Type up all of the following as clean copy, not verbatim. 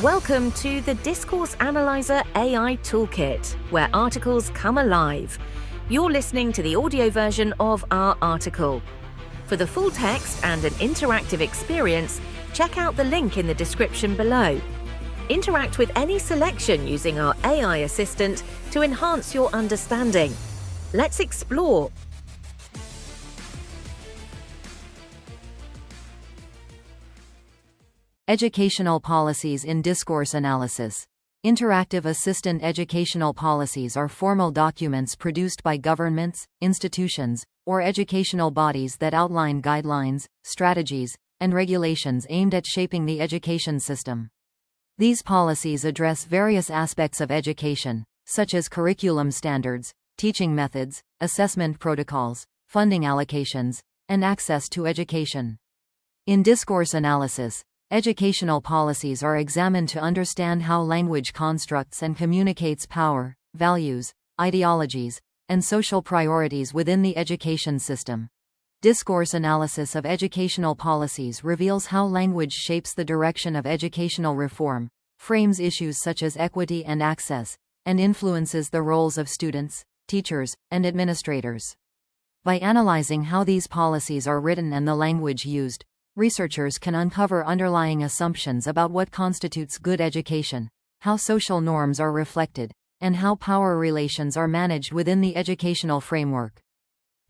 Welcome to the Discourse Analyzer AI Toolkit, where articles come alive. You're listening to the audio version of our article. For the full text and an interactive experience, check out the link in the description below. Interact with any selection using our AI assistant to enhance your understanding. Let's explore. Educational policies in discourse analysis. Interactive assistant educational policies are formal documents produced by governments, institutions, or educational bodies that outline guidelines, strategies, and regulations aimed at shaping the education system. These policies address various aspects of education, such as curriculum standards, teaching methods, assessment protocols, funding allocations, and access to education. In discourse analysis, educational policies are examined to understand how language constructs and communicates power, values, ideologies, and social priorities within the education system. Discourse analysis of educational policies reveals how language shapes the direction of educational reform, frames issues such as equity and access, and influences the roles of students, teachers, and administrators. By analyzing how these policies are written and the language used, researchers can uncover underlying assumptions about what constitutes good education, how social norms are reflected, and how power relations are managed within the educational framework.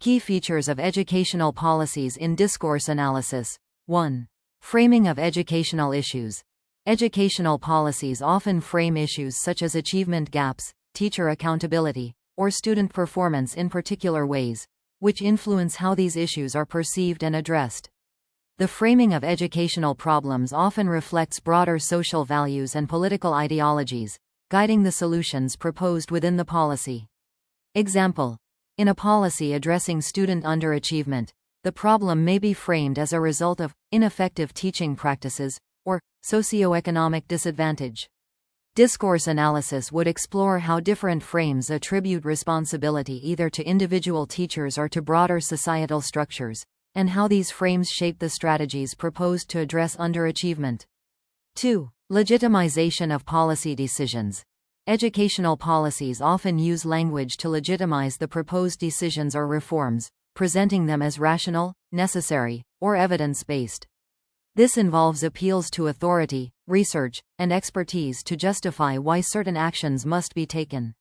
Key features of educational policies in discourse analysis. 1. Framing of educational issues. Educational policies often frame issues such as achievement gaps, teacher accountability, or student performance in particular ways, which influence how these issues are perceived and addressed. The framing of educational problems often reflects broader social values and political ideologies, guiding the solutions proposed within the policy. Example: in a policy addressing student underachievement, the problem may be framed as a result of ineffective teaching practices or socioeconomic disadvantage. Discourse analysis would explore how different frames attribute responsibility either to individual teachers or to broader societal structures, and how these frames shape the strategies proposed to address underachievement. 2. Legitimization of policy decisions. Educational policies often use language to legitimize the proposed decisions or reforms, presenting them as rational, necessary, or evidence-based. This involves appeals to authority, research, and expertise to justify why certain actions must be taken.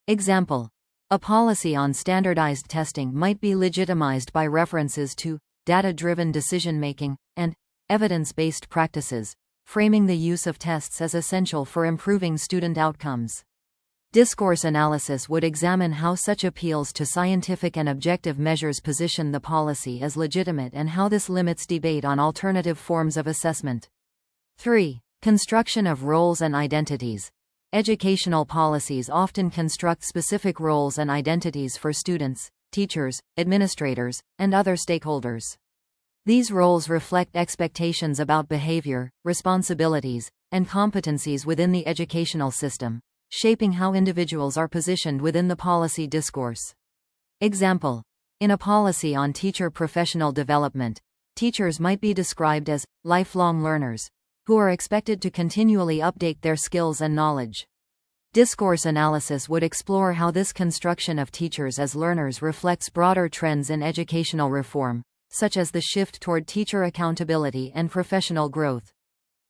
Example: a policy on standardized testing might be legitimized by references to data-driven decision-making and evidence-based practices, framing the use of tests as essential for improving student outcomes. Discourse analysis would examine how such appeals to scientific and objective measures position the policy as legitimate and how this limits debate on alternative forms of assessment. 3. Construction of roles and identities. Educational policies often construct specific roles and identities for students, teachers, administrators, and other stakeholders. These roles reflect expectations about behavior, responsibilities, and competencies within the educational system, shaping how individuals are positioned within the policy discourse. Example: in a policy on teacher professional development, teachers might be described as lifelong learners, who are expected to continually update their skills and knowledge. Discourse analysis would explore how this construction of teachers as learners reflects broader trends in educational reform, such as the shift toward teacher accountability and professional growth.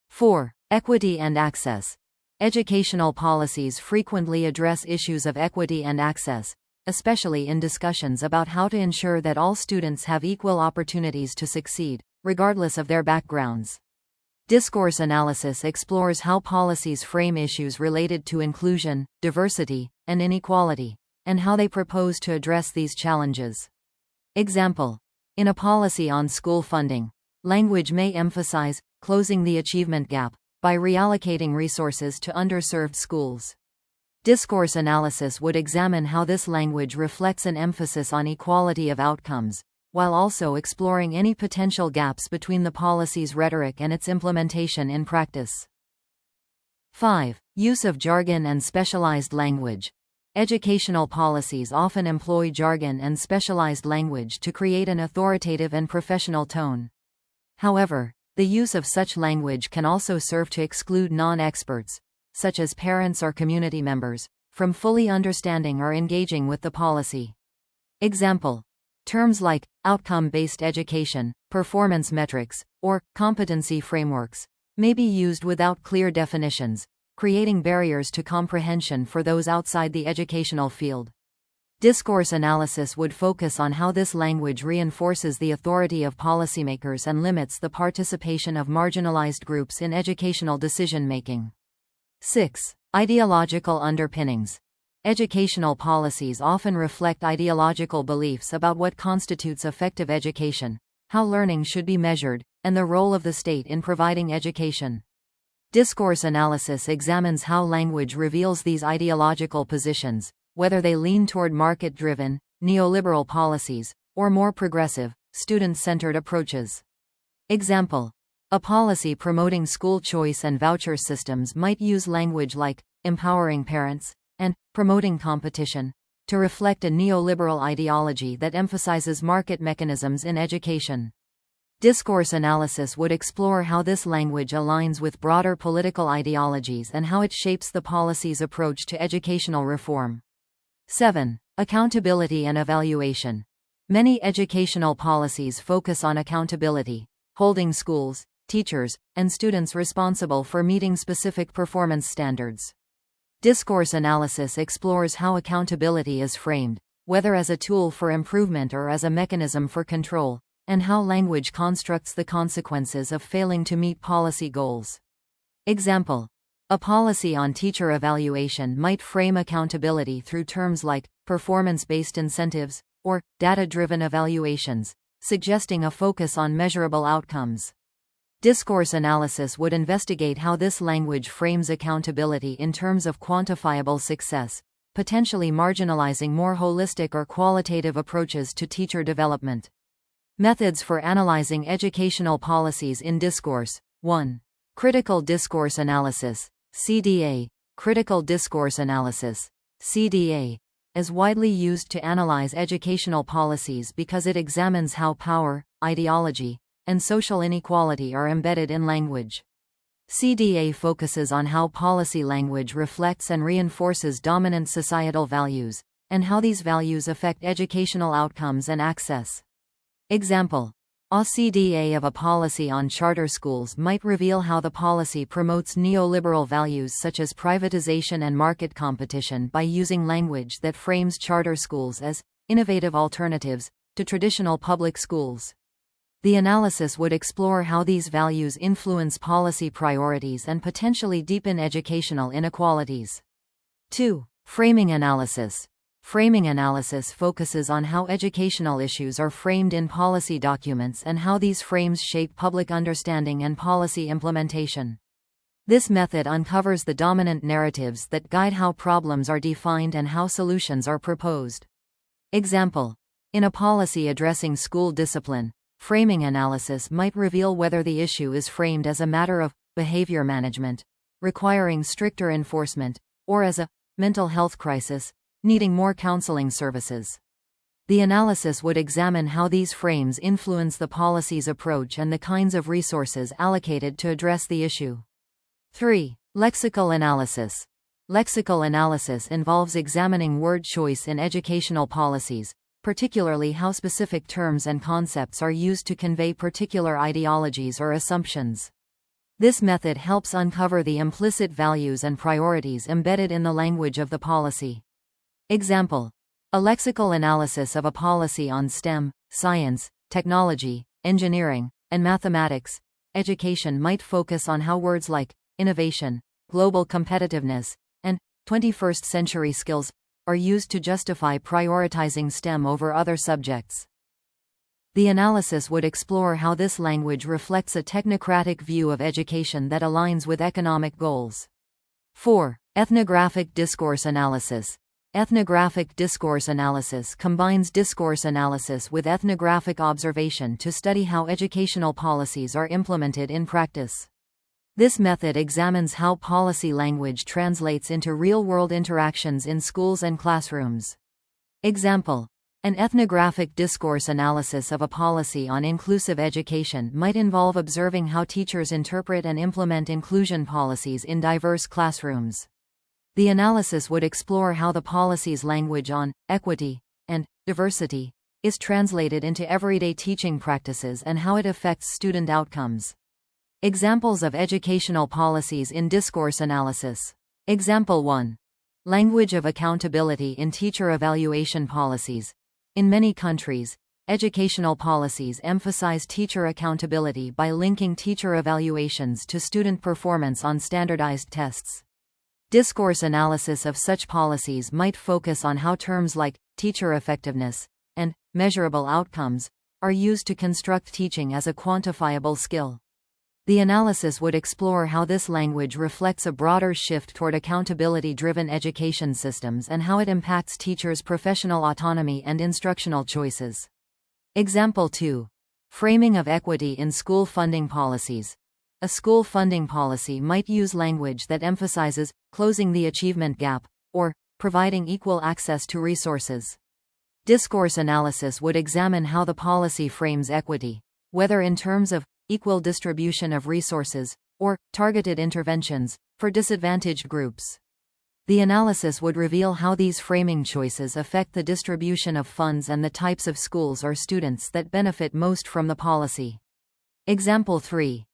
4. Equity and access. Educational policies frequently address issues of equity and access, especially in discussions about how to ensure that all students have equal opportunities to succeed, regardless of their backgrounds. Discourse analysis explores how policies frame issues related to inclusion, diversity, and inequality, and how they propose to address these challenges. Example: in a policy on school funding, language may emphasize closing the achievement gap by reallocating resources to underserved schools. Discourse analysis would examine how this language reflects an emphasis on equality of outcomes, while also exploring any potential gaps between the policy's rhetoric and its implementation in practice. 5. Use of jargon and specialized language. Educational policies often employ jargon and specialized language to create an authoritative and professional tone. However, The use of such language can also serve to exclude non-experts, such as parents or community members, from fully understanding or engaging with the policy. Example: terms like outcome-based education, performance metrics, or competency frameworks may be used without clear definitions, creating barriers to comprehension for those outside the educational field. Discourse analysis would focus on how this language reinforces the authority of policymakers and limits the participation of marginalized groups in educational decision-making. 6. Ideological underpinnings. Educational policies often reflect ideological beliefs about what constitutes effective education, how learning should be measured, and the role of the state in providing education. Discourse analysis examines how language reveals these ideological positions, whether they lean toward market-driven, neoliberal policies, or more progressive, student-centered approaches. Example: a policy promoting school choice and voucher systems might use language like empowering parents and promoting competition to reflect a neoliberal ideology that emphasizes market mechanisms in education. Discourse analysis would explore how this language aligns with broader political ideologies and how it shapes the policy's approach to educational reform. 7. Accountability and evaluation. Many educational policies focus on accountability, holding schools, teachers, and students responsible for meeting specific performance standards. Discourse analysis explores how accountability is framed, whether as a tool for improvement or as a mechanism for control, and how language constructs the consequences of failing to meet policy goals. Example: a policy on teacher evaluation might frame accountability through terms like performance-based incentives or data-driven evaluations, suggesting a focus on measurable outcomes. Discourse analysis would investigate how this language frames accountability in terms of quantifiable success, potentially marginalizing more holistic or qualitative approaches to teacher development. Methods for analyzing educational policies in discourse. 1. Critical discourse analysis, CDA. Critical discourse analysis, CDA, is widely used to analyze educational policies because it examines how power, ideology, and social inequality are embedded in language. CDA focuses on how policy language reflects and reinforces dominant societal values, and how these values affect educational outcomes and access. Example: a CDA of a policy on charter schools might reveal how the policy promotes neoliberal values such as privatization and market competition by using language that frames charter schools as innovative alternatives to traditional public schools. The analysis would explore how these values influence policy priorities and potentially deepen educational inequalities. 2. Framing analysis. Framing analysis focuses on how educational issues are framed in policy documents and how these frames shape public understanding and policy implementation. This method uncovers the dominant narratives that guide how problems are defined and how solutions are proposed. Example: in a policy addressing school discipline, framing analysis might reveal whether the issue is framed as a matter of behavior management, requiring stricter enforcement, or as a mental health crisis, needing more counseling services. The analysis would examine how these frames influence the policy's approach and the kinds of resources allocated to address the issue. 3. Lexical analysis. Lexical analysis involves examining word choice in educational policies, particularly how specific terms and concepts are used to convey particular ideologies or assumptions. This method helps uncover the implicit values and priorities embedded in the language of the policy. Example: a lexical analysis of a policy on STEM, science, technology, engineering, and mathematics education might focus on how words like innovation, global competitiveness, and 21st century skills are used to justify prioritizing STEM over other subjects. The analysis would explore how this language reflects a technocratic view of education that aligns with economic goals. 4. Ethnographic discourse analysis. Ethnographic discourse analysis combines discourse analysis with ethnographic observation to study how educational policies are implemented in practice. This method examines how policy language translates into real-world interactions in schools and classrooms. Example: An ethnographic discourse analysis of a policy on inclusive education might involve observing how teachers interpret and implement inclusion policies in diverse classrooms. The analysis would explore how the policy's language on equity and diversity is translated into everyday teaching practices and how it affects student outcomes. Examples of educational policies in discourse analysis. Example 1. Language of accountability in teacher evaluation policies. In many countries, educational policies emphasize teacher accountability by linking teacher evaluations to student performance on standardized tests. Discourse analysis of such policies might focus on how terms like teacher effectiveness and measurable outcomes are used to construct teaching as a quantifiable skill. The analysis would explore how this language reflects a broader shift toward accountability-driven education systems and how it impacts teachers' professional autonomy and instructional choices. Example 2. Framing of equity in school funding policies. A school funding policy might use language that emphasizes closing the achievement gap or providing equal access to resources. Discourse analysis would examine how the policy frames equity, whether in terms of equal distribution of resources, or targeted interventions, for disadvantaged groups. The analysis would reveal how these framing choices affect the distribution of funds and the types of schools or students that benefit most from the policy. Example 3.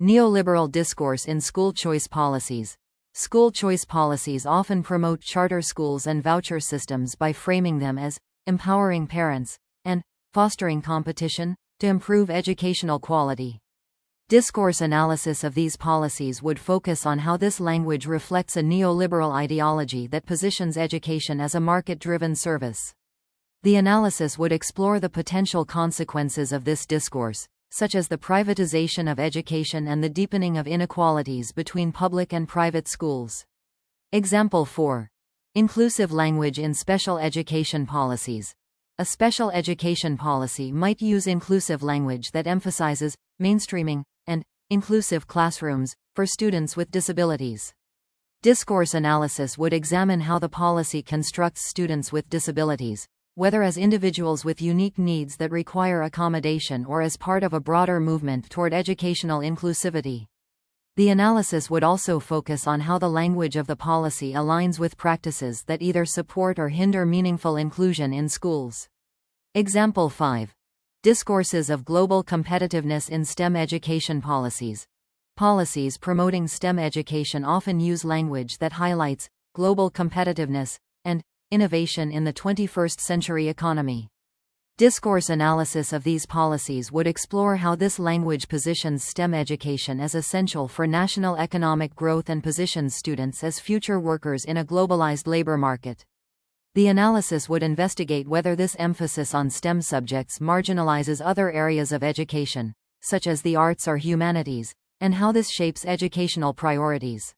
Neoliberal discourse in school choice policies. School choice policies often promote charter schools and voucher systems by framing them as empowering parents and fostering competition to improve educational quality. Discourse analysis of these policies would focus on how this language reflects a neoliberal ideology that positions education as a market-driven service. The analysis would explore the potential consequences of this discourse, such as the privatization of education and the deepening of inequalities between public and private schools. Example 4. Inclusive language in special education policies. A special education policy might use inclusive language that emphasizes mainstreaming and inclusive classrooms for students with disabilities. Discourse analysis would examine how the policy constructs students with disabilities, whether as individuals with unique needs that require accommodation or as part of a broader movement toward educational inclusivity. The analysis would also focus on how the language of the policy aligns with practices that either support or hinder meaningful inclusion in schools. Example 5. Discourses of global competitiveness in STEM education policies. Policies promoting STEM education often use language that highlights global competitiveness and innovation in the 21st century economy. Discourse analysis of these policies would explore how this language positions STEM education as essential for national economic growth and positions students as future workers in a globalized labor market. The analysis would investigate whether this emphasis on STEM subjects marginalizes other areas of education, such as the arts or humanities, and how this shapes educational priorities.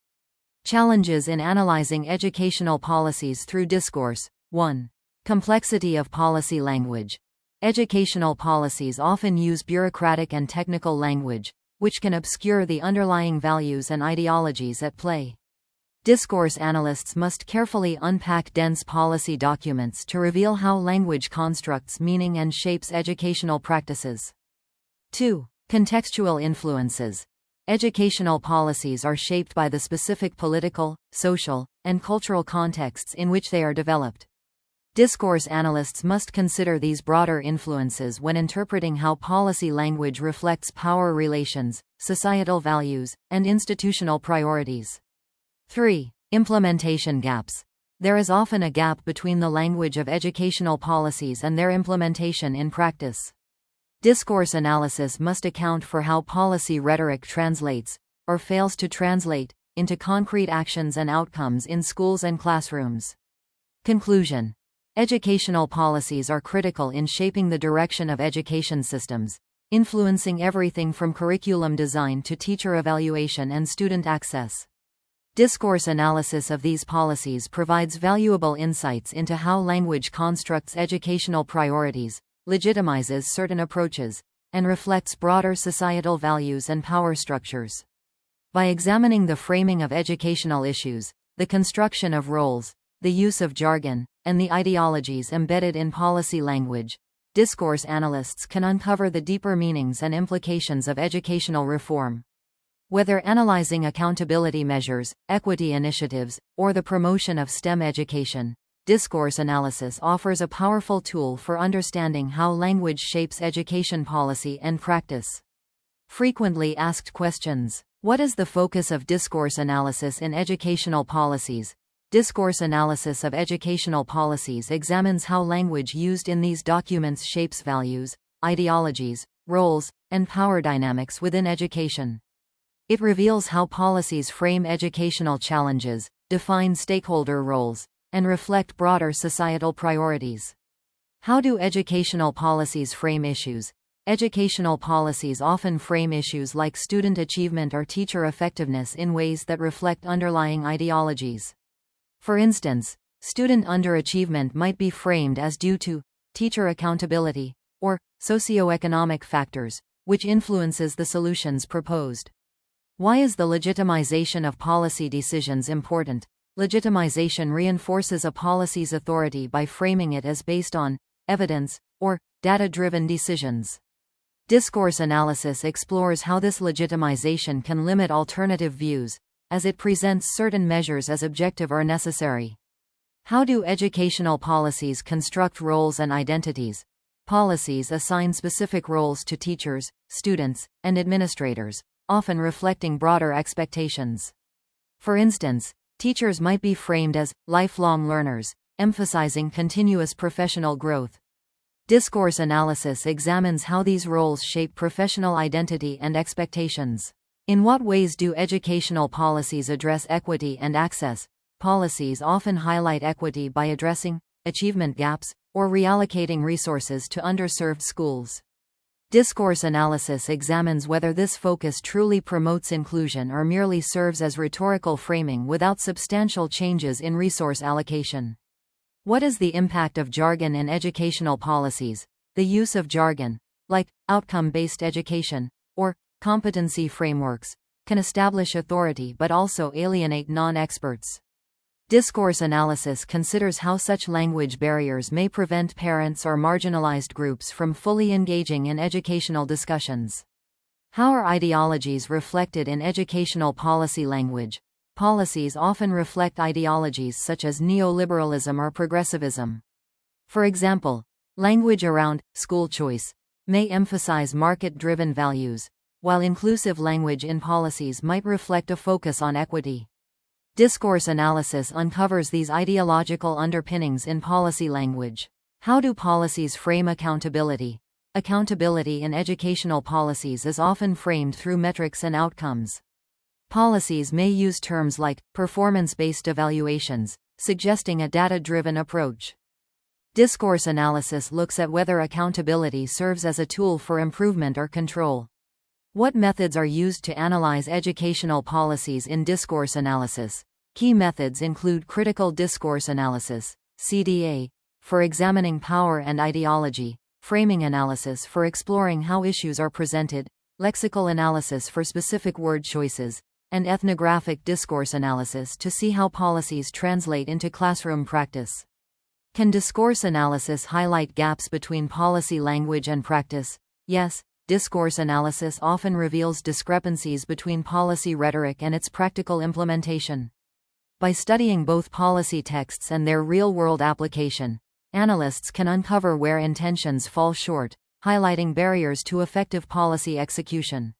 Challenges in analyzing educational policies through discourse. 1. Complexity of policy language. Educational policies often use bureaucratic and technical language, which can obscure the underlying values and ideologies at play. Discourse analysts must carefully unpack dense policy documents to reveal how language constructs meaning and shapes educational practices. 2. Contextual influences. Educational policies are shaped by the specific political, social, and cultural contexts in which they are developed. Discourse analysts must consider these broader influences when interpreting how policy language reflects power relations, societal values, and institutional priorities. 3. Implementation gaps. There is often a gap between the language of educational policies and their implementation in practice. Discourse analysis must account for how policy rhetoric translates, or fails to translate, into concrete actions and outcomes in schools and classrooms. Conclusion. Educational policies are critical in shaping the direction of education systems, influencing everything from curriculum design to teacher evaluation and student access. Discourse analysis of these policies provides valuable insights into how language constructs educational priorities, legitimizes certain approaches, and reflects broader societal values and power structures. By examining the framing of educational issues, the construction of roles, the use of jargon, and the ideologies embedded in policy language, discourse analysts can uncover the deeper meanings and implications of educational reform. Whether analyzing accountability measures, equity initiatives, or the promotion of STEM education, discourse analysis offers a powerful tool for understanding how language shapes education policy and practice. Frequently asked questions. What is the focus of discourse analysis in educational policies? Discourse analysis of educational policies examines how language used in these documents shapes values, ideologies, roles, and power dynamics within education. It reveals how policies frame educational challenges, define stakeholder roles, and reflect broader societal priorities. How do educational policies frame issues? Educational policies often frame issues like student achievement or teacher effectiveness in ways that reflect underlying ideologies. For instance, student underachievement might be framed as due to teacher accountability or socioeconomic factors, which influences the solutions proposed. Why is the legitimization of policy decisions important? Legitimization reinforces a policy's authority by framing it as based on evidence or data-driven decisions. Discourse analysis explores how this legitimization can limit alternative views, as it presents certain measures as objective or necessary. How do educational policies construct roles and identities? Policies assign specific roles to teachers, students, and administrators, often reflecting broader expectations. For instance, teachers might be framed as lifelong learners, emphasizing continuous professional growth. Discourse analysis examines how these roles shape professional identity and expectations. In what ways do educational policies address equity and access? Policies often highlight equity by addressing achievement gaps or reallocating resources to underserved schools. Discourse analysis examines whether this focus truly promotes inclusion or merely serves as rhetorical framing without substantial changes in resource allocation. What is the impact of jargon in educational policies? The use of jargon, like outcome-based education or competency frameworks, can establish authority but also alienate non-experts. Discourse analysis considers how such language barriers may prevent parents or marginalized groups from fully engaging in educational discussions. How are ideologies reflected in educational policy language? Policies often reflect ideologies such as neoliberalism or progressivism. For example, language around school choice may emphasize market-driven values, while inclusive language in policies might reflect a focus on equity. Discourse analysis uncovers these ideological underpinnings in policy language. How do policies frame accountability? Accountability in educational policies is often framed through metrics and outcomes. Policies may use terms like performance-based evaluations, suggesting a data-driven approach. Discourse analysis looks at whether accountability serves as a tool for improvement or control. What methods are used to analyze educational policies in discourse analysis? Key methods include critical discourse analysis, CDA, for examining power and ideology, framing analysis for exploring how issues are presented, lexical analysis for specific word choices, and ethnographic discourse analysis to see how policies translate into classroom practice. Can discourse analysis highlight gaps between policy language and practice? Yes. Discourse analysis often reveals discrepancies between policy rhetoric and its practical implementation. By studying both policy texts and their real-world application, analysts can uncover where intentions fall short, highlighting barriers to effective policy execution.